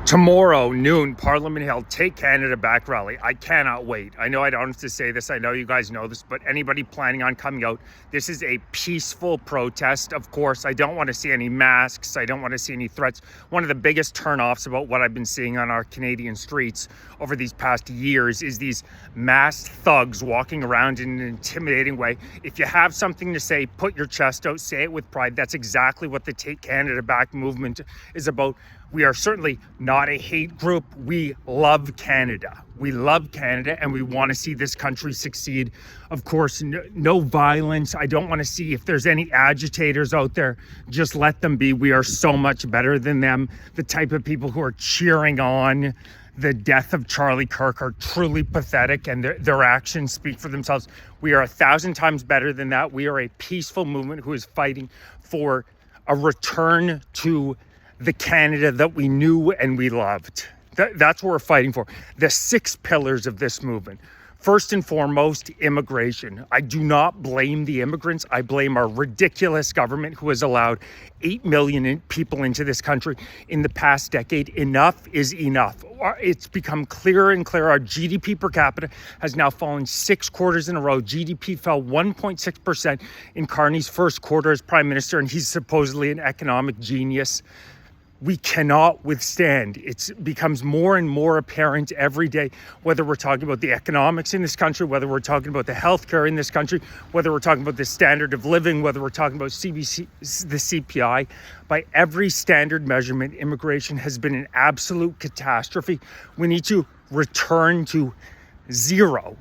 Tomorrow, noon, Parliament Hill, Take Canada Back rally. I cannot wait. I know I don't have to say this. I know you guys know this, but anybody planning on coming out, this is a peaceful protest. Of course, I don't want to see any masks. I don't want to see any threats. One of the biggest turnoffs about what I've been seeing on our Canadian streets over these past years is these masked thugs walking around in an intimidating way. If you have something to say, put your chest out, say it with pride. That's exactly what the Take Canada Back movement is about. We are certainly not a hate group. We love Canada. We love Canada and we want to see this country succeed. Of course, no violence. I don't want to see if there's any agitators out there, just let them be. We are so much better than them. The type of people who are cheering on the death of Charlie Kirk are truly pathetic, and their actions speak for themselves. We are 1,000 times better than that. We are a peaceful movement who is fighting for a return to the Canada that we knew and we loved. That's what we're fighting for. The 6 pillars of this movement. First and foremost, immigration. I do not blame the immigrants. I blame our ridiculous government who has allowed 8 million people into this country in the past decade. Enough is enough. It's become clearer and clearer. Our GDP per capita has now fallen 6 quarters in a row. GDP fell 1.6% in Carney's first quarter as Prime Minister, and he's supposedly an economic genius. We cannot withstand. It becomes more and more apparent every day, whether we're talking about the economics in this country, whether we're talking about the healthcare in this country, whether we're talking about the standard of living, whether we're talking about the CPI. By every standard measurement, immigration has been an absolute catastrophe. We need to return to zero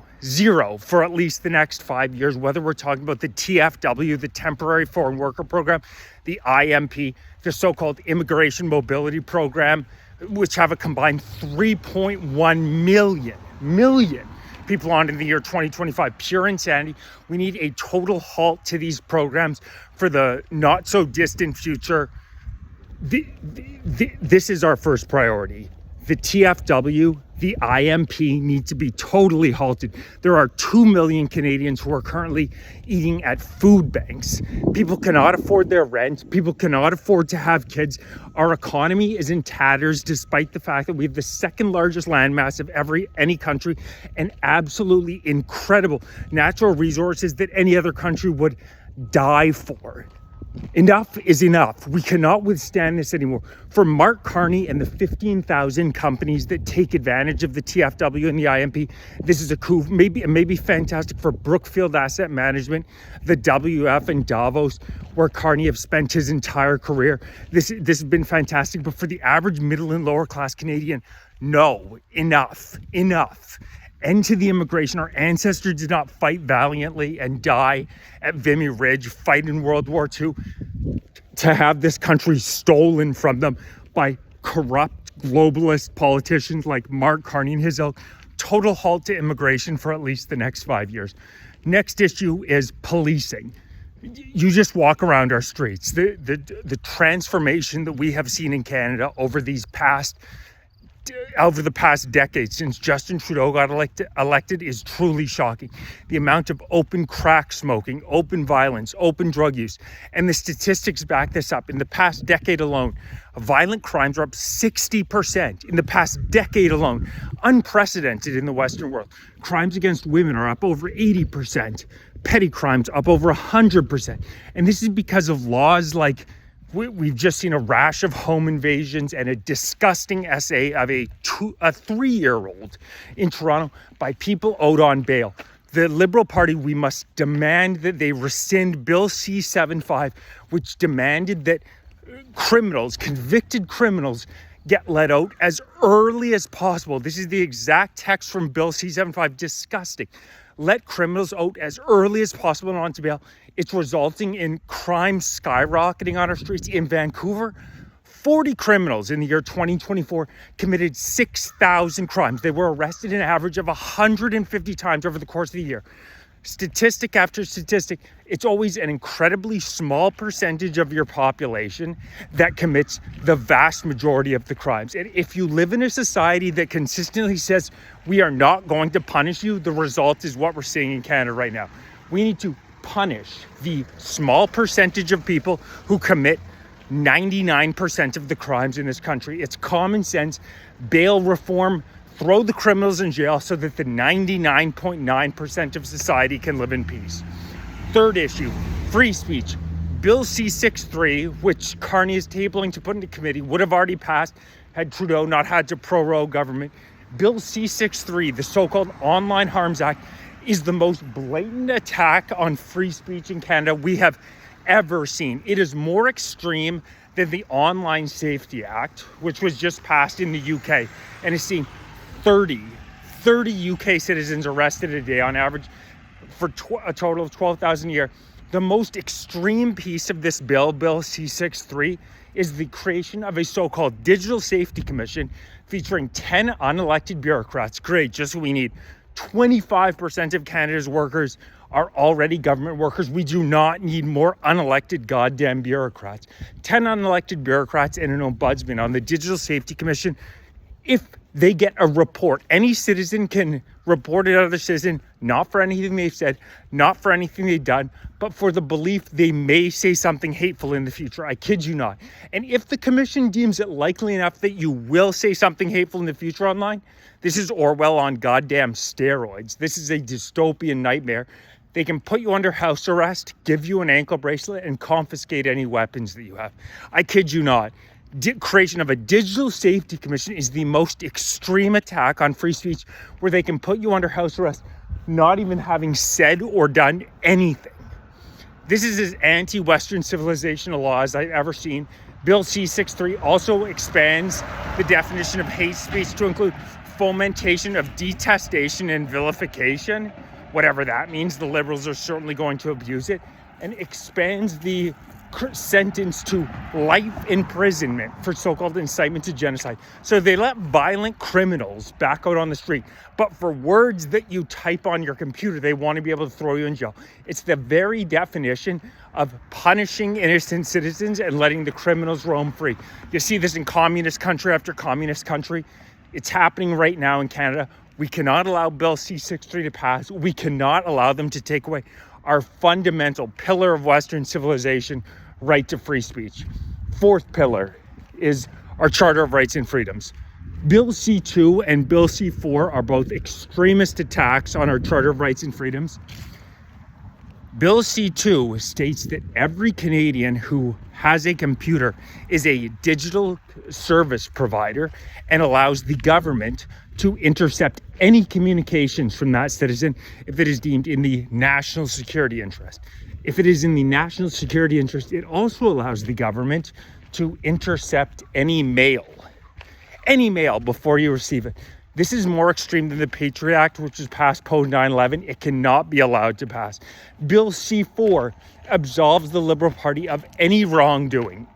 for at least the next 5 years, whether we're talking about the TFW, the Temporary Foreign Worker Program, the IMP, the so-called Immigration Mobility Program, which have a combined 3.1 million people on in the year 2025. Pure insanity. We need a total halt to these programs for the not so distant future. This is our first priority. The TFW, the IMP need to be totally halted. There are 2 million Canadians who are currently eating at food banks. People cannot afford their rent. People cannot afford to have kids. Our economy is in tatters despite the fact that we have the second largest landmass of any country and absolutely incredible natural resources that any other country would die for. Enough is enough. We cannot withstand this anymore. For Mark Carney and the 15,000 companies that take advantage of the TFW and the IMP, this is a coup. Maybe fantastic for Brookfield Asset Management, the WF and Davos, where Carney have spent his entire career. This has been fantastic, but for the average middle and lower class Canadian, no, enough. End to the immigration. Our ancestors did not fight valiantly and die at Vimy Ridge, fight in World War II, to have this country stolen from them by corrupt globalist politicians like Mark Carney and his ilk. Total halt to immigration for at least the next 5 years. Next issue is policing. You just walk around our streets. The transformation that we have seen in Canada over the past decade since Justin Trudeau got elected is truly shocking. The amount of open crack smoking, open violence, open drug use, and the statistics back this up. In the past decade alone, violent crimes are up 60% in the past decade alone. Unprecedented in the Western world. Crimes against women are up over 80%. Petty crimes up over 100%. And this is because of laws like we've just seen a rash of home invasions and a disgusting essay of a 3-year-old in Toronto by people out on bail. The Liberal Party, we must demand that they rescind Bill C-75, which demanded that convicted criminals, get let out as early as possible. This is the exact text from Bill C-75. Disgusting. Let criminals out as early as possible and onto bail. It's resulting in crime skyrocketing on our streets. In Vancouver, 40 criminals in the year 2024 committed 6,000 crimes. They were arrested an average of 150 times over the course of the year. Statistic after statistic, it's always an incredibly small percentage of your population that commits the vast majority of the crimes. And if you live in a society that consistently says we are not going to punish you, the result is what we're seeing in Canada right now. We need to punish the small percentage of people who commit 99% of the crimes in this country. It's common sense, bail reform, throw the criminals in jail so that the 99.9% of society can live in peace. Third issue, free speech. Bill C-63, which Carney is tabling to put into committee, would have already passed had Trudeau not had to prorogue government. Bill C-63, the so-called Online Harms Act, is the most blatant attack on free speech in Canada we have ever seen. It is more extreme than the Online Safety Act, which was just passed in the UK, and has seen 30 UK citizens arrested a day on average for a total of 12,000 a year. The most extreme piece of this bill, Bill C-63, is the creation of a so-called Digital Safety Commission featuring 10 unelected bureaucrats. Great, just what we need. 25% of Canada's workers are already government workers. We do not need more unelected goddamn bureaucrats. 10 unelected bureaucrats and an ombudsman on the Digital Safety Commission. If they get a report, any citizen can report another citizen, not for anything they've said, not for anything they've done, but for the belief they may say something hateful in the future. I kid you not. And if the commission deems it likely enough that you will say something hateful in the future online, this is Orwell on goddamn steroids. This is a dystopian nightmare. They can put you under house arrest, give you an ankle bracelet, and confiscate any weapons that you have. I kid you not. Creation of a Digital Safety Commission is the most extreme attack on free speech, where they can put you under house arrest, not even having said or done anything. This is as anti-Western civilization a law as I've ever seen. Bill C-63 also expands the definition of hate speech to include fomentation of detestation and vilification, whatever that means. The Liberals are certainly going to abuse it, and expands the sentence to life imprisonment for so-called incitement to genocide. So they let violent criminals back out on the street, but for words that you type on your computer, they want to be able to throw you in jail. It's the very definition of punishing innocent citizens and letting the criminals roam free. You see this in communist country after communist country. It's happening right now in Canada. We cannot allow Bill C-63 to pass. We cannot allow them to take away our fundamental pillar of Western civilization, right to free speech. Fourth pillar is our Charter of Rights and Freedoms. Bill C-2 and Bill C-4 are both extremist attacks on our Charter of Rights and Freedoms. Bill C-2 states that every Canadian who has a computer is a digital service provider and allows the government to intercept any communications from that citizen if it is deemed in the national security interest. If it is in the national security interest, it also allows the government to intercept any mail before you receive it. This is more extreme than the Patriot Act, which was passed post 9/11. It cannot be allowed to pass. Bill C-4 absolves the Liberal Party of any wrongdoing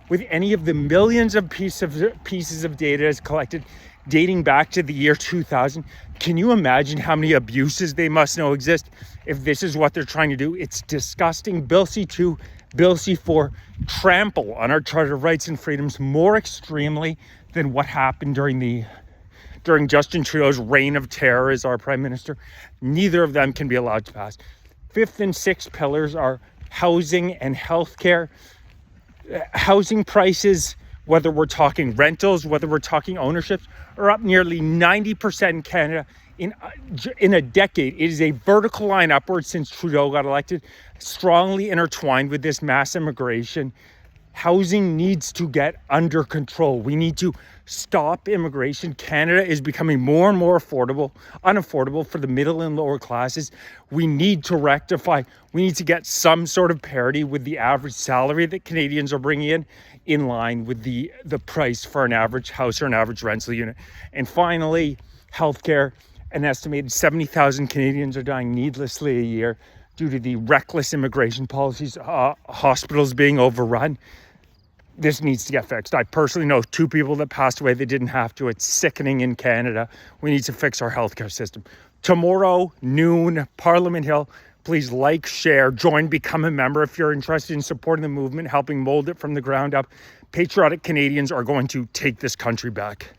with any of the millions of pieces of data as collected dating back to the year 2000. Can you imagine how many abuses they must know exist if this is what they're trying to do? It's disgusting. Bill C-2, Bill C-4 trample on our Charter of Rights and Freedoms more extremely than what happened during Justin Trudeau's reign of terror as our Prime Minister. Neither of them can be allowed to pass. Fifth and sixth pillars are housing and healthcare. Housing prices, whether we're talking rentals, whether we're talking ownerships, are up nearly 90% in Canada in a decade. It is a vertical line upwards since Trudeau got elected, strongly intertwined with this mass immigration. Housing needs to get under control. We need to stop immigration. Canada is becoming more and more unaffordable for the middle and lower classes. We need to rectify. We need to get some sort of parity with the average salary that Canadians are bringing in line with the price for an average house or an average rental unit. And finally, healthcare. An estimated 70,000 Canadians are dying needlessly a year due to the reckless immigration policies, hospitals being overrun. This needs to get fixed. I personally know 2 people that passed away that didn't have to. It's sickening in Canada. We need to fix our healthcare system. Tomorrow, noon, Parliament Hill. Please like, share, join, become a member if you're interested in supporting the movement, helping mold it from the ground up. Patriotic Canadians are going to take this country back.